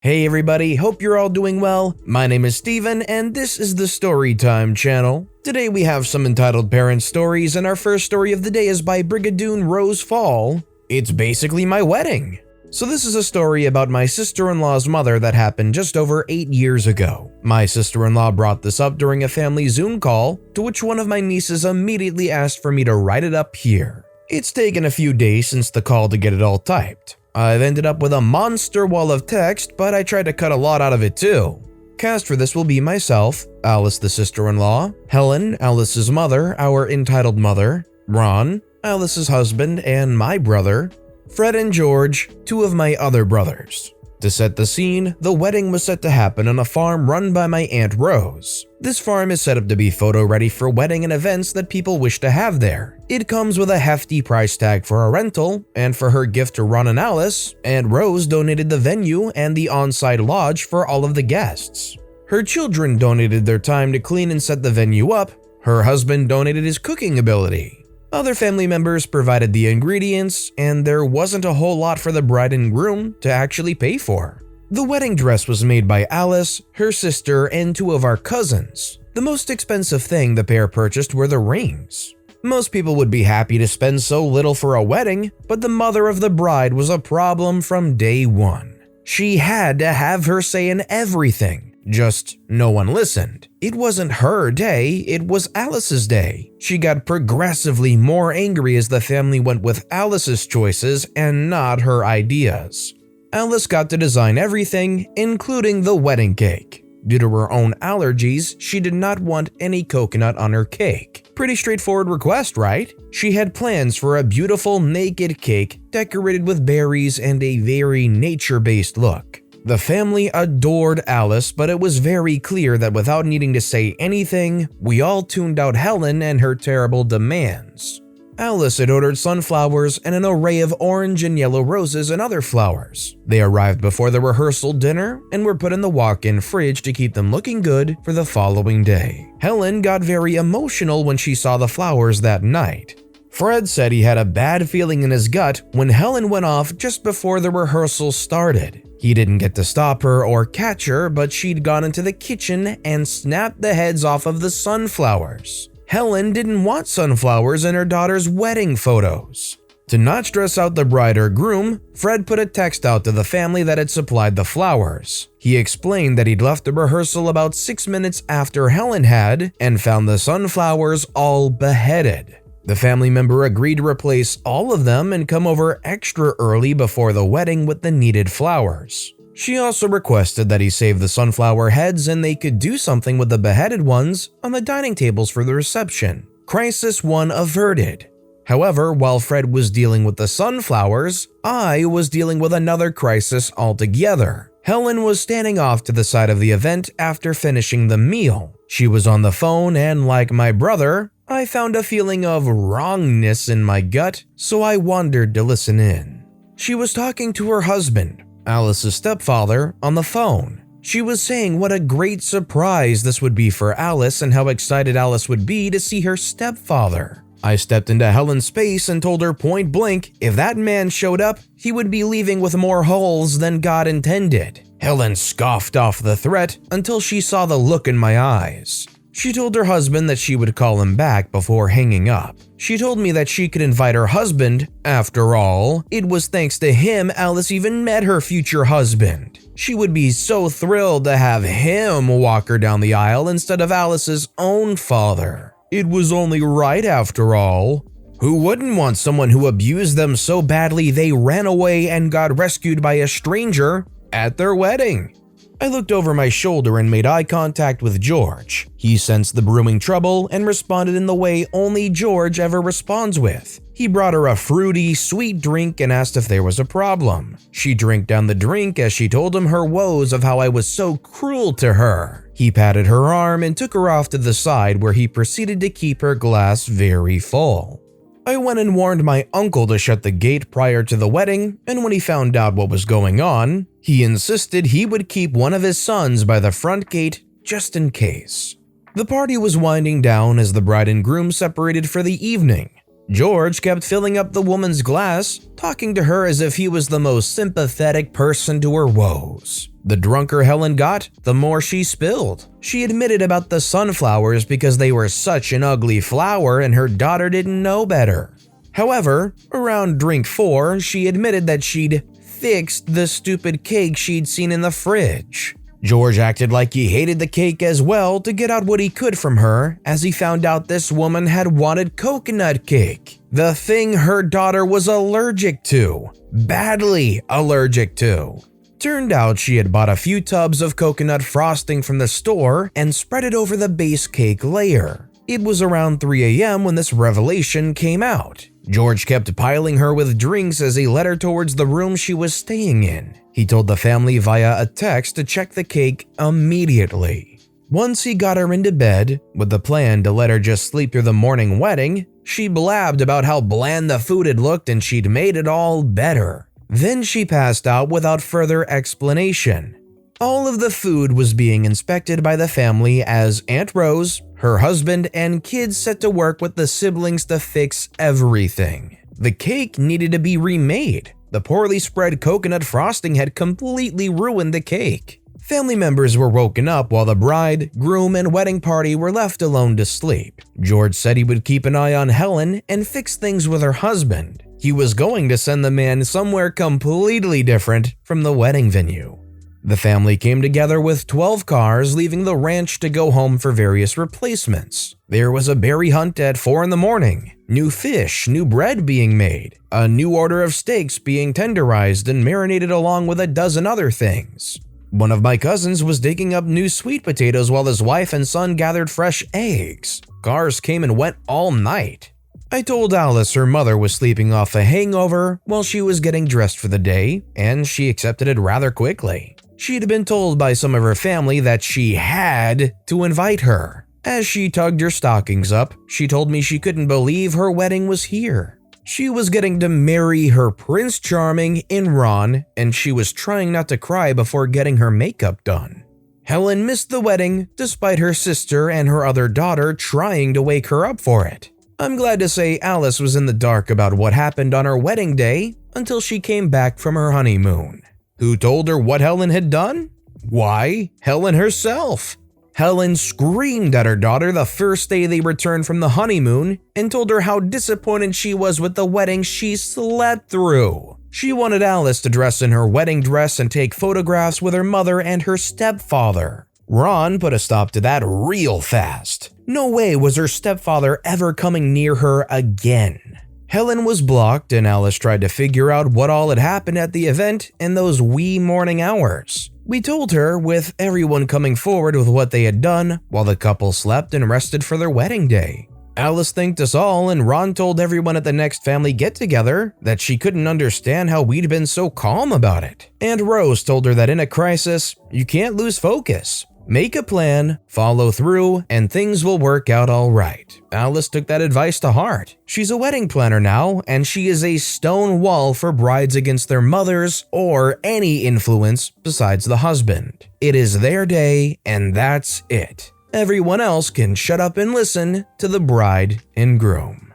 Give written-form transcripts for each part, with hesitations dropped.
Hey everybody, hope you're all doing well. My name is Steven and this is the Storytime channel. Today we have some entitled parent stories and our first story of the day is by BrigadoonRoseFall. It's basically my wedding. So this is a story about my sister-in-law's mother that happened just over 8 years ago. My sister-in-law brought this up during a family Zoom call, to which one of my nieces immediately asked for me to write it up here. It's taken a few days since the call to get it all typed. I've ended up with a monster wall of text, but I tried to cut a lot out of it too. Cast for this will be myself, Alice the sister-in-law, Helen, Alice's mother, our entitled mother, Ron, Alice's husband, and my brother, Fred and George, two of my other brothers. To set the scene, the wedding was set to happen on a farm run by my Aunt Rose. This farm is set up to be photo ready for wedding and events that people wish to have there. It comes with a hefty price tag for a rental, and for her gift to Ron and Alice, Aunt Rose donated the venue and the on-site lodge for all of the guests. Her children donated their time to clean and set the venue up. Her husband donated his cooking ability. Other family members provided the ingredients, and there wasn't a whole lot for the bride and groom to actually pay for. The wedding dress was made by Alice, her sister, and two of our cousins. The most expensive thing the pair purchased were the rings. Most people would be happy to spend so little for a wedding, but the mother of the bride was a problem from day one. She had to have her say in everything. Just no one listened. It wasn't her day, it was Alice's day. She got progressively more angry as the family went with Alice's choices and not her ideas. Alice got to design everything, including the wedding cake. Due to her own allergies, she did not want any coconut on her cake. Pretty straightforward request, right? She had plans for a beautiful naked cake decorated with berries and a very nature-based look. The family adored Alice, but it was very clear that without needing to say anything, we all tuned out Helen and her terrible demands. Alice had ordered sunflowers and an array of orange and yellow roses and other flowers. They arrived before the rehearsal dinner and were put in the walk-in fridge to keep them looking good for the following day. Helen got very emotional when she saw the flowers that night. Fred said he had a bad feeling in his gut when Helen went off just before the rehearsal started. He didn't get to stop her or catch her, but she'd gone into the kitchen and snapped the heads off of the sunflowers. Helen didn't want sunflowers in her daughter's wedding photos. To not stress out the bride or groom, Fred put a text out to the family that had supplied the flowers. He explained that he'd left the rehearsal about 6 minutes after Helen had and found the sunflowers all beheaded. The family member agreed to replace all of them and come over extra early before the wedding with the needed flowers. She also requested that he save the sunflower heads and they could do something with the beheaded ones on the dining tables for the reception. Crisis 1 averted. However, while Fred was dealing with the sunflowers, I was dealing with another crisis altogether. Helen was standing off to the side of the event after finishing the meal. She was on the phone and, like my brother, I found a feeling of wrongness in my gut, so I wandered to listen in. She was talking to her husband, Alice's stepfather, on the phone. She was saying what a great surprise this would be for Alice and how excited Alice would be to see her stepfather. I stepped into Helen's space and told her point blank if that man showed up, he would be leaving with more holes than God intended. Helen scoffed off the threat until she saw the look in my eyes. She told her husband that she would call him back before hanging up. She told me that she could invite her husband. After all, it was thanks to him Alice even met her future husband. She would be so thrilled to have him walk her down the aisle instead of Alice's own father. It was only right after all. Who wouldn't want someone who abused them so badly they ran away and got rescued by a stranger at their wedding? I looked over my shoulder and made eye contact with George. He sensed the brewing trouble and responded in the way only George ever responds with. He brought her a fruity, sweet drink and asked if there was a problem. She drank down the drink as she told him her woes of how I was so cruel to her. He patted her arm and took her off to the side where he proceeded to keep her glass very full. I went and warned my uncle to shut the gate prior to the wedding, and when he found out what was going on, he insisted he would keep one of his sons by the front gate just in case. The party was winding down as the bride and groom separated for the evening. George kept filling up the woman's glass, talking to her as if he was the most sympathetic person to her woes. The drunker Helen got, the more she spilled. She admitted about the sunflowers because they were such an ugly flower and her daughter didn't know better. However, around drink 4, she admitted that she'd fixed the stupid cake she'd seen in the fridge. George acted like he hated the cake as well to get out what he could from her, as he found out this woman had wanted coconut cake, the thing her daughter was allergic to, badly allergic to. Turned out she had bought a few tubs of coconut frosting from the store and spread it over the base cake layer. It was around 3 a.m. when this revelation came out. George kept piling her with drinks as he led her towards the room she was staying in. He told the family via a text to check the cake immediately. Once he got her into bed, with the plan to let her just sleep through the morning wedding, she blabbed about how bland the food had looked and she'd made it all better. Then she passed out without further explanation. All of the food was being inspected by the family as Aunt Rose, her husband, and kids set to work with the siblings to fix everything. The cake needed to be remade. The poorly spread coconut frosting had completely ruined the cake. Family members were woken up while the bride, groom, and wedding party were left alone to sleep. George said he would keep an eye on Helen and fix things with her husband. He was going to send the man somewhere completely different from the wedding venue. The family came together with 12 cars, leaving the ranch to go home for various replacements. There was a berry hunt at 4 in the morning, new fish, new bread being made, a new order of steaks being tenderized and marinated along with a dozen other things. One of my cousins was digging up new sweet potatoes while his wife and son gathered fresh eggs. Cars came and went all night. I told Alice her mother was sleeping off a hangover while she was getting dressed for the day, and she accepted it rather quickly. She'd been told by some of her family that she had to invite her. As she tugged her stockings up, she told me she couldn't believe her wedding was here. She was getting to marry her Prince Charming in Ron, and she was trying not to cry before getting her makeup done. Helen missed the wedding despite her sister and her other daughter trying to wake her up for it. I'm glad to say Alice was in the dark about what happened on her wedding day until she came back from her honeymoon. Who told her what Helen had done? Why, Helen herself. Helen screamed at her daughter the first day they returned from the honeymoon and told her how disappointed she was with the wedding she slept through. She wanted Alice to dress in her wedding dress and take photographs with her mother and her stepfather. Ron put a stop to that real fast. No way was her stepfather ever coming near her again. Helen was blocked and Alice tried to figure out what all had happened at the event in those wee morning hours. We told her, with everyone coming forward with what they had done while the couple slept and rested for their wedding day. Alice thanked us all and Ron told everyone at the next family get-together that she couldn't understand how we'd been so calm about it. And Rose told her that in a crisis, you can't lose focus. Make a plan, follow through, and things will work out all right. Alice took that advice to heart. She's a wedding planner now, and she is a stone wall for brides against their mothers or any influence besides the husband. It is their day, and that's it. Everyone else can shut up and listen to the bride and groom.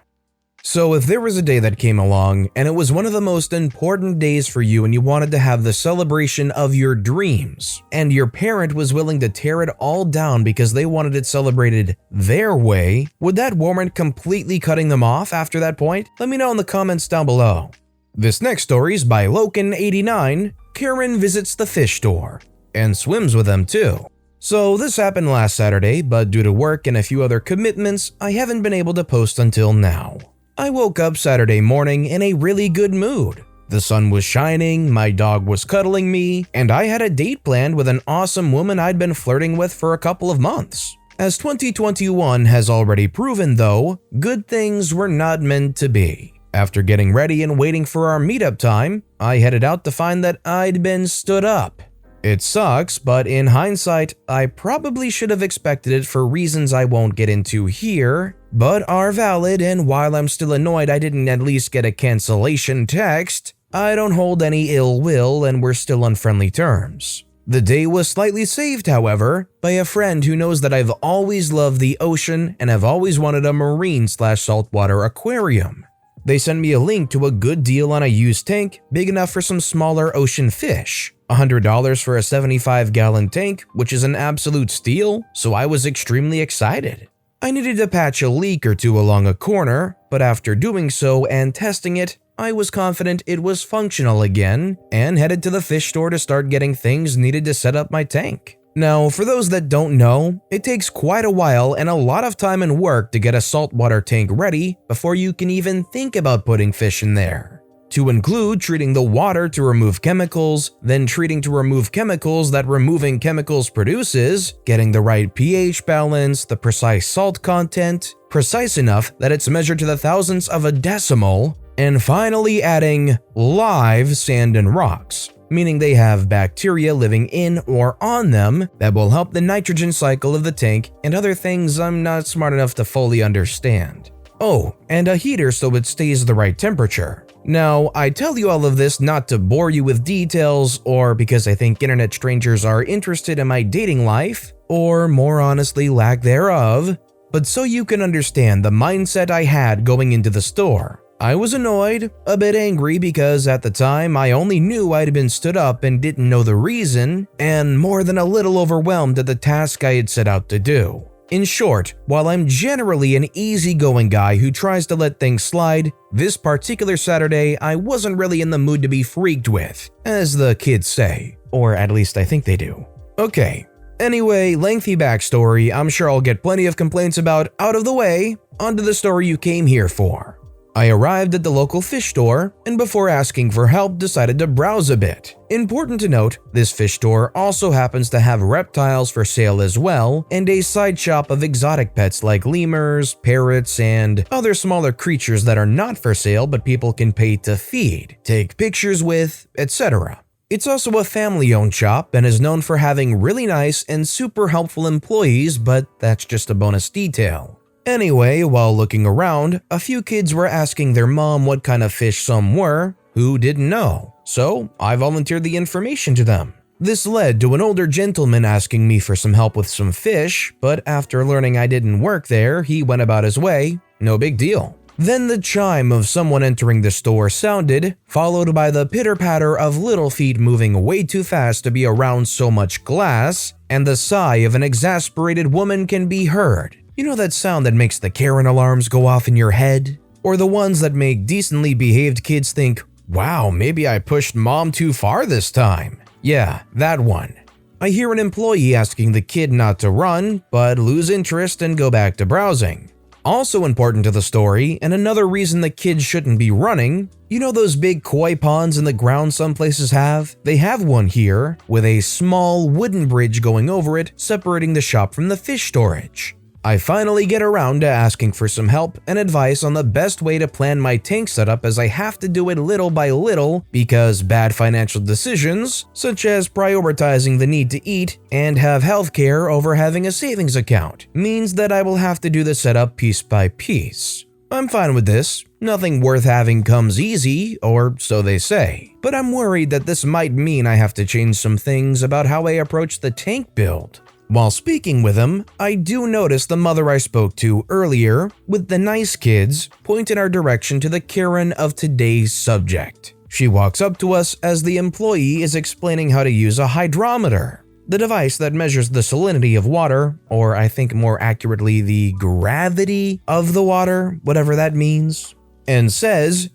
So if there was a day that came along and it was one of the most important days for you and you wanted to have the celebration of your dreams, and your parent was willing to tear it all down because they wanted it celebrated their way, would that warrant completely cutting them off after that point? Let me know in the comments down below. This next story is by Loken89. Karen visits the fish store and swims with them too. So this happened last Saturday, but due to work and a few other commitments, I haven't been able to post until now. I woke up Saturday morning in a really good mood. The sun was shining, my dog was cuddling me, and I had a date planned with an awesome woman I'd been flirting with for a couple of months. As 2021 has already proven though, good things were not meant to be. After getting ready and waiting for our meetup time, I headed out to find that I'd been stood up. It sucks, but in hindsight, I probably should have expected it for reasons I won't get into here, but are valid, and while I'm still annoyed I didn't at least get a cancellation text, I don't hold any ill will and we're still on friendly terms. The day was slightly saved, however, by a friend who knows that I've always loved the ocean and have always wanted a marine/saltwater aquarium. They sent me a link to a good deal on a used tank big enough for some smaller ocean fish. $100 for a 75-gallon tank, which is an absolute steal, so I was extremely excited. I needed to patch a leak or two along a corner, but after doing so and testing it, I was confident it was functional again and headed to the fish store to start getting things needed to set up my tank. Now, for those that don't know, it takes quite a while and a lot of time and work to get a saltwater tank ready before you can even think about putting fish in there. To include treating the water to remove chemicals, then treating to remove chemicals that removing chemicals produces, getting the right pH balance, the precise salt content, precise enough that it's measured to the thousandths of a decimal, and finally adding live sand and rocks, meaning they have bacteria living in or on them that will help the nitrogen cycle of the tank and other things I'm not smart enough to fully understand. Oh, and a heater so it stays the right temperature. Now, I tell you all of this not to bore you with details or because I think internet strangers are interested in my dating life, or more honestly lack thereof, but so you can understand the mindset I had going into the store. I was annoyed, a bit angry because at the time I only knew I'd been stood up and didn't know the reason, and more than a little overwhelmed at the task I had set out to do. In short, while I'm generally an easygoing guy who tries to let things slide, this particular Saturday I wasn't really in the mood to be freaked with, as the kids say, or at least I think they do. Okay, anyway, lengthy backstory I'm sure I'll get plenty of complaints about out of the way, onto the story you came here for. I arrived at the local fish store and before asking for help decided to browse a bit. Important to note, this fish store also happens to have reptiles for sale as well and a side shop of exotic pets like lemurs, parrots, and other smaller creatures that are not for sale but people can pay to feed, take pictures with, etc. It's also a family-owned shop and is known for having really nice and super helpful employees, but that's just a bonus detail. Anyway, while looking around, a few kids were asking their mom what kind of fish some were, who didn't know, so I volunteered the information to them. This led to an older gentleman asking me for some help with some fish, but after learning I didn't work there, he went about his way, no big deal. Then the chime of someone entering the store sounded, followed by the pitter-patter of little feet moving way too fast to be around so much glass, and the sigh of an exasperated woman can be heard. You know that sound that makes the Karen alarms go off in your head? Or the ones that make decently behaved kids think, wow, maybe I pushed mom too far this time. Yeah, that one. I hear an employee asking the kid not to run, but lose interest and go back to browsing. Also important to the story, and another reason the kids shouldn't be running, you know those big koi ponds in the ground some places have? They have one here, with a small wooden bridge going over it, separating the shop from the fish storage. I finally get around to asking for some help and advice on the best way to plan my tank setup as I have to do it little by little because bad financial decisions, such as prioritizing the need to eat and have healthcare over having a savings account, means that I will have to do the setup piece by piece. I'm fine with this, nothing worth having comes easy, or so they say, but I'm worried that this might mean I have to change some things about how I approach the tank build. While speaking with him, I do notice the mother I spoke to earlier, with the nice kids, point in our direction to the Karen of today's subject. She walks up to us as the employee is explaining how to use a hydrometer, the device that measures the salinity of water, or I think more accurately the gravity of the water, whatever that means, and says,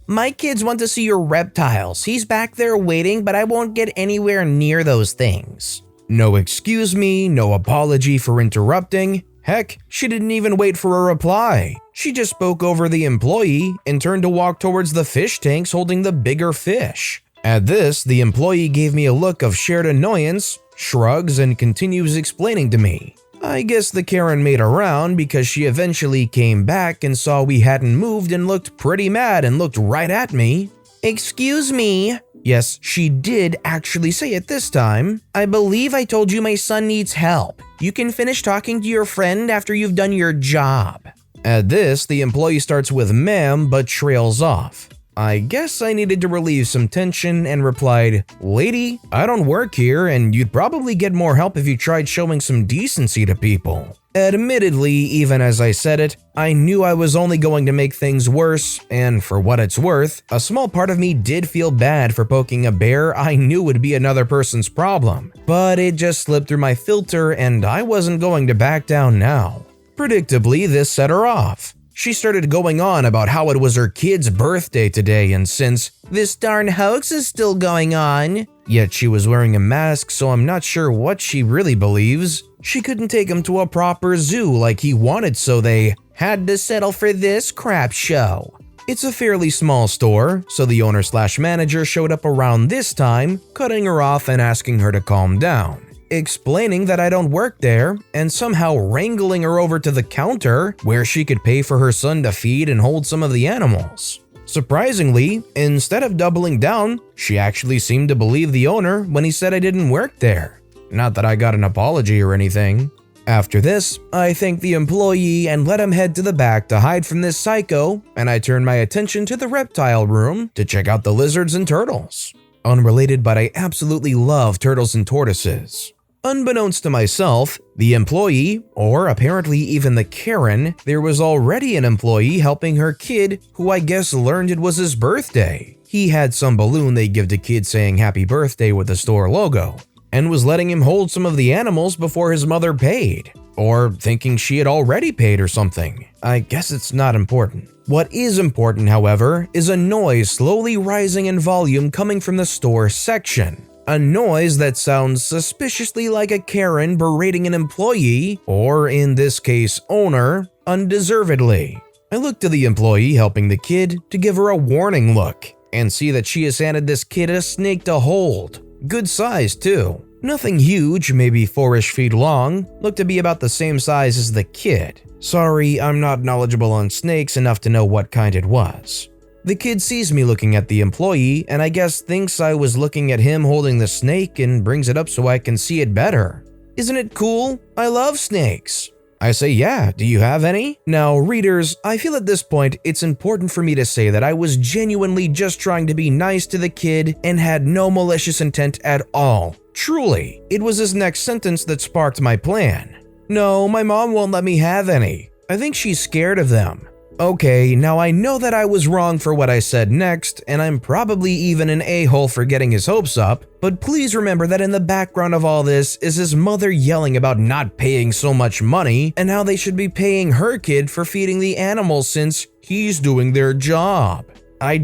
my kids want to see your reptiles. He's back there waiting, but I won't get anywhere near those things. No excuse me, no apology for interrupting. Heck, she didn't even wait for a reply. She just spoke over the employee and turned to walk towards the fish tanks holding the bigger fish. At this, the employee gave me a look of shared annoyance, shrugs, and continues explaining to me. I guess the Karen made a round because she eventually came back and saw we hadn't moved and looked pretty mad and looked right at me. Excuse me. Yes, she did actually say it this time. I believe I told you my son needs help. You can finish talking to your friend after you've done your job. At this, the employee starts with ma'am but trails off. I guess I needed to relieve some tension and replied, lady, I don't work here and you'd probably get more help if you tried showing some decency to people. Admittedly, even as I said it, I knew I was only going to make things worse, and for what it's worth, a small part of me did feel bad for poking a bear I knew would be another person's problem. But it just slipped through my filter and I wasn't going to back down now. Predictably, this set her off. She started going on about how it was her kid's birthday today, and since this darn hoax is still going on, yet she was wearing a mask, so I'm not sure what she really believes. She couldn't take him to a proper zoo like he wanted, so they had to settle for this crap show. It's a fairly small store, so the owner/manager showed up around this time, cutting her off and asking her to calm down, explaining that I don't work there, and somehow wrangling her over to the counter where she could pay for her son to feed and hold some of the animals. Surprisingly, instead of doubling down, she actually seemed to believe the owner when he said I didn't work there. Not that I got an apology or anything. After this, I thanked the employee and let him head to the back to hide from this psycho, and I turned my attention to the reptile room to check out the lizards and turtles. Unrelated, but I absolutely love turtles and tortoises. Unbeknownst to myself, the employee, or apparently even the Karen, there was already an employee helping her kid who I guess learned it was his birthday. He had some balloon they give to kids saying happy birthday with the store logo, and was letting him hold some of the animals before his mother paid, or thinking she had already paid or something. I guess it's not important. What is important, however, is a noise slowly rising in volume coming from the store section. A noise that sounds suspiciously like a Karen berating an employee, or in this case owner, undeservedly. I look to the employee helping the kid to give her a warning look, and see that she has handed this kid a snake to hold. Good size too. Nothing huge, maybe 4-ish feet long, looked to be about the same size as the kid. Sorry, I'm not knowledgeable on snakes enough to know what kind it was. The kid sees me looking at the employee and I guess thinks I was looking at him holding the snake and brings it up so I can see it better. Isn't it cool? I love snakes. I say, yeah, do you have any? Now, readers, I feel at this point it's important for me to say that I was genuinely just trying to be nice to the kid and had no malicious intent at all. Truly, it was his next sentence that sparked my plan. No, my mom won't let me have any. I think she's scared of them. Okay, now I know that I was wrong for what I said next, and I'm probably even an a-hole for getting his hopes up, but please remember that in the background of all this is his mother yelling about not paying so much money and how they should be paying her kid for feeding the animals since he's doing their job. I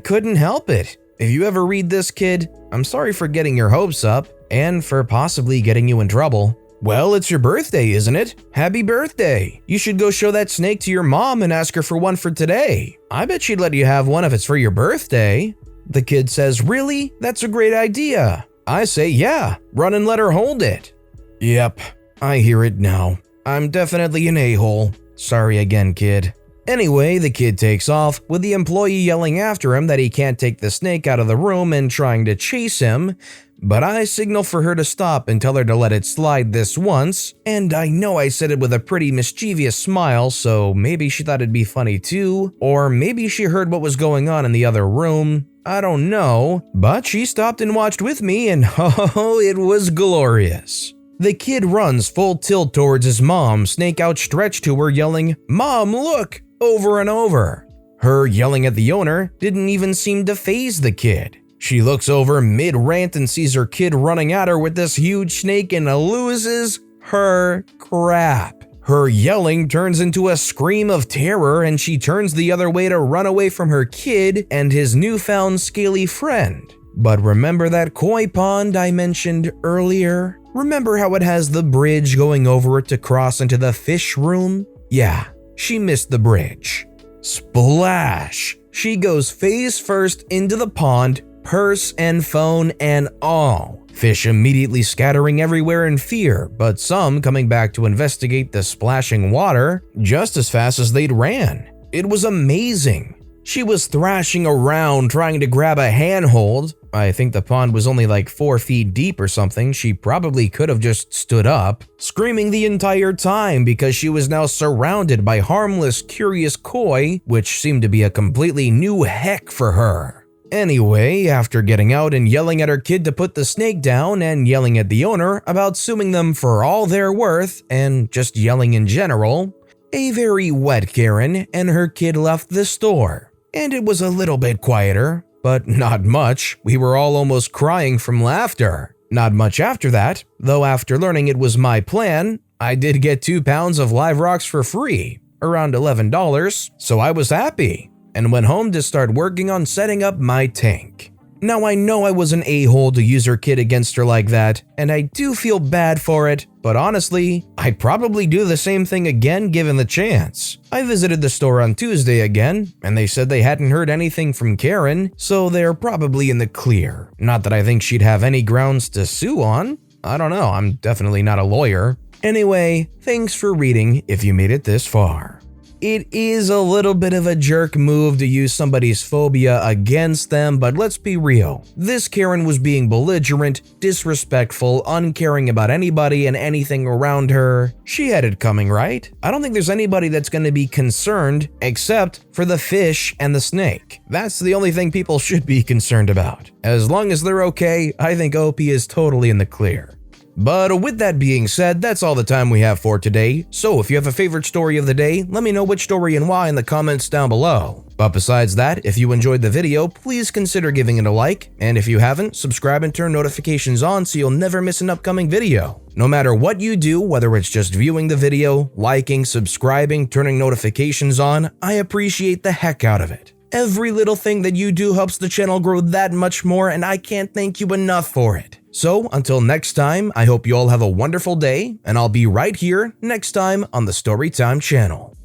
couldn't help it. If you ever read this, kid, I'm sorry for getting your hopes up and for possibly getting you in trouble. Well, it's your birthday, isn't it? Happy birthday! You should go show that snake to your mom and ask her for one for today. I bet she'd let you have one if it's for your birthday. The kid says, really? That's a great idea. I say, yeah, run and let her hold it. Yep, I hear it now. I'm definitely an a-hole. Sorry again, kid. Anyway, the kid takes off, with the employee yelling after him that he can't take the snake out of the room and trying to chase him, but I signal for her to stop and tell her to let it slide this once, and I know I said it with a pretty mischievous smile, so maybe she thought it'd be funny too, or maybe she heard what was going on in the other room. I don't know, but she stopped and watched with me, and oh, it was glorious. The kid runs full tilt towards his mom, snake outstretched to her, yelling, "Mom, look!" over and over. Her yelling at the owner didn't even seem to faze the kid. She looks over mid-rant and sees her kid running at her with this huge snake and loses her crap. Her yelling turns into a scream of terror and she turns the other way to run away from her kid and his newfound scaly friend. But remember that koi pond I mentioned earlier? Remember how it has the bridge going over it to cross into the fish room? Yeah, she missed the bridge. Splash! She goes face first into the pond, purse and phone and all. Fish immediately scattering everywhere in fear, but some coming back to investigate the splashing water just as fast as they'd ran. It was amazing. She was thrashing around trying to grab a handhold. I think the pond was only like 4 feet deep or something. She probably could have just stood up, screaming the entire time because she was now surrounded by harmless, curious koi, which seemed to be a completely new heck for her. Anyway, after getting out and yelling at her kid to put the snake down and yelling at the owner about suing them for all they're worth and just yelling in general, a very wet Karen and her kid left the store. And it was a little bit quieter, but not much. We were all almost crying from laughter. Not much after that, though after learning it was my plan, I did get 2 pounds of live rocks for free, around $11, so I was happy, and went home to start working on setting up my tank. Now I know I was an a-hole to use her kid against her like that, and I do feel bad for it, but honestly, I'd probably do the same thing again given the chance. I visited the store on Tuesday again, and they said they hadn't heard anything from Karen, so they're probably in the clear. Not that I think she'd have any grounds to sue on. I don't know, I'm definitely not a lawyer. Anyway, thanks for reading if you made it this far. It is a little bit of a jerk move to use somebody's phobia against them, but let's be real. This Karen was being belligerent, disrespectful, uncaring about anybody and anything around her. She had it coming, right? I don't think there's anybody that's going to be concerned except for the fish and the snake. That's the only thing people should be concerned about. As long as they're okay, I think OP is totally in the clear. But with that being said, that's all the time we have for today, so if you have a favorite story of the day, let me know which story and why in the comments down below. But besides that, if you enjoyed the video, please consider giving it a like, and if you haven't, subscribe and turn notifications on so you'll never miss an upcoming video. No matter what you do, whether it's just viewing the video, liking, subscribing, turning notifications on, I appreciate the heck out of it. Every little thing that you do helps the channel grow that much more, and I can't thank you enough for it. So, until next time, I hope you all have a wonderful day, and I'll be right here next time on the Storytime channel.